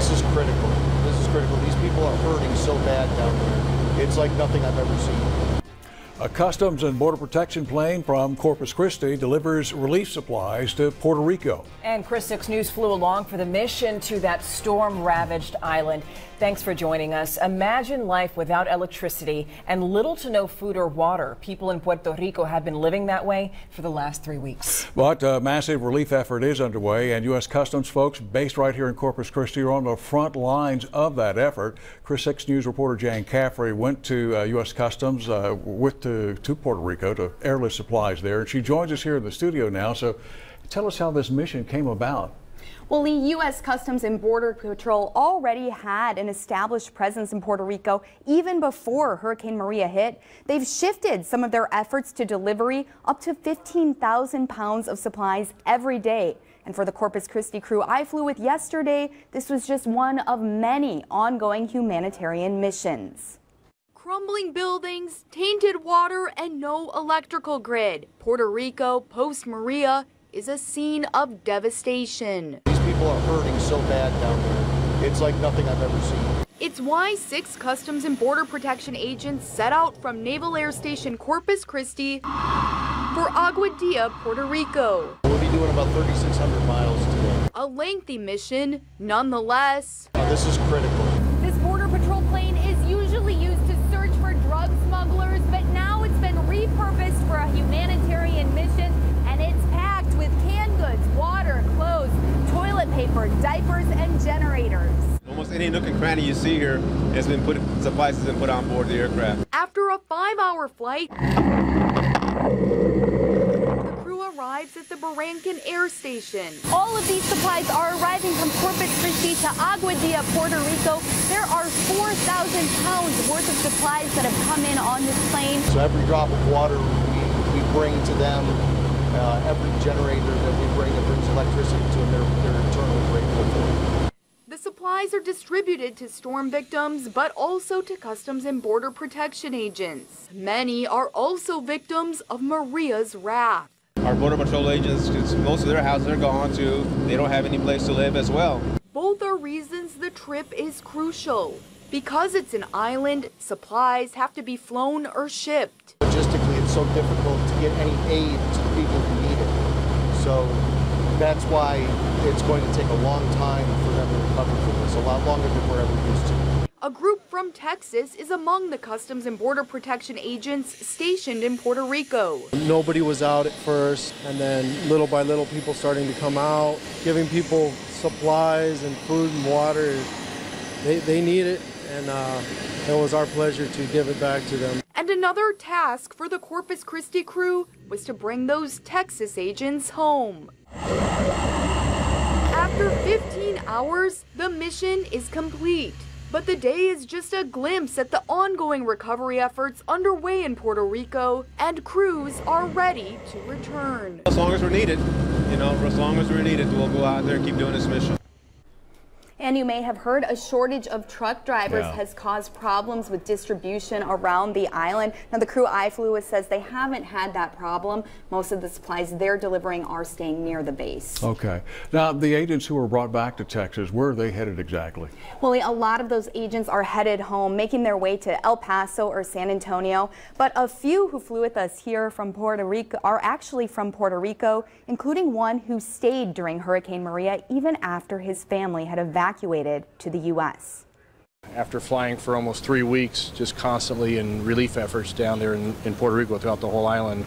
This is critical. This is critical. These people are hurting so bad down there. It's like nothing I've ever seen. A Customs and Border Protection plane from Corpus Christi delivers relief supplies to Puerto Rico. And Chris 6 News flew along for the mission to that storm-ravaged island. Thanks for joining us. Imagine life without electricity and little to no food or water. People in Puerto Rico have been living that way for the last 3 weeks. But a massive relief effort is underway, and U.S. Customs folks based right here in Corpus Christi are on the front lines of that effort. Chris 6 News reporter Jan Caffrey went to U.S. Customs to Puerto Rico to airlift supplies there, and she joins us here in the studio now. So tell us how this mission came about. Well, the U.S. Customs and Border Patrol already had an established presence in Puerto Rico even before Hurricane Maria hit. They've shifted some of their efforts to delivery up to 15,000 pounds of supplies every day. And for the Corpus Christi crew I flew with yesterday, this was just one of many ongoing humanitarian missions. Crumbling buildings, tainted water, and no electrical grid. Puerto Rico, post-Maria, is a scene of devastation. These people are hurting so bad down there. It's like nothing I've ever seen. It's why 6 Customs and Border Protection agents set out from Naval Air Station Corpus Christi for Aguadilla, Puerto Rico. We'll be doing about 3,600 miles today. A lengthy mission, nonetheless. This is critical. This Border Patrol plane is usually used to search for drug smugglers, but now it's been repurposed for a humanitarian mission, and it's packed with canned goods, water, clothes, toilet paper, diapers, and generators. Almost any nook and cranny you see here has been supplies has been put on board the aircraft. After a 5-hour flight, the crew arrives at the Barranquilla Air Station. All of these supplies are arriving from Corpus Christi to Aguadilla, Puerto Rico. There are 4,000 pounds worth of supplies that have come in on this plane. So every drop of water we bring to them, every generator that we bring that brings electricity to them, they're eternally grateful for. The supplies are distributed to storm victims, but also to Customs and Border Protection agents. Many are also victims of Maria's wrath. Our Border Patrol agents, because most of their houses are gone too, they don't have any place to live as well. Both are reasons the trip is crucial. Because it's an island, supplies have to be flown or shipped. Logistically, it's so difficult to get any aid to the people who need it. So that's why it's going to take a long time for them to recover from this, a lot longer than we're ever used to. A group from Texas is among the Customs and Border Protection agents stationed in Puerto Rico. Nobody was out at first, and then little by little people starting to come out, giving people supplies and food and water. They need it, and it was our pleasure to give it back to them. And another task for the Corpus Christi crew was to bring those Texas agents home. After 15 hours, the mission is complete. But the day is just a glimpse at the ongoing recovery efforts underway in Puerto Rico, and crews are ready to return. As long as we're needed, as long as we're needed, we'll go out there and keep doing this mission. And you may have heard a shortage of truck drivers has caused problems with distribution around the island. Now, the crew I flew with says they haven't had that problem. Most of the supplies they're delivering are staying near the base. Okay. Now, the agents who were brought back to Texas, where are they headed exactly? Well, a lot of those agents are headed home, making their way to El Paso or San Antonio. But a few who flew with us here from Puerto Rico are actually from Puerto Rico, including one who stayed during Hurricane Maria even after his family had evacuated to the U.S. After flying for almost 3 weeks, just constantly in relief efforts down there in Puerto Rico throughout the whole island,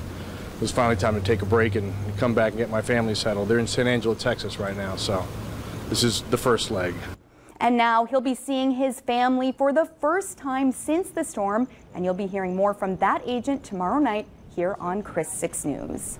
it was finally time to take a break and come back and get my family settled. They're in San Angelo, Texas right now, so this is the first leg. And now he'll be seeing his family for the first time since the storm, and you'll be hearing more from that agent tomorrow night here on Chris 6 News.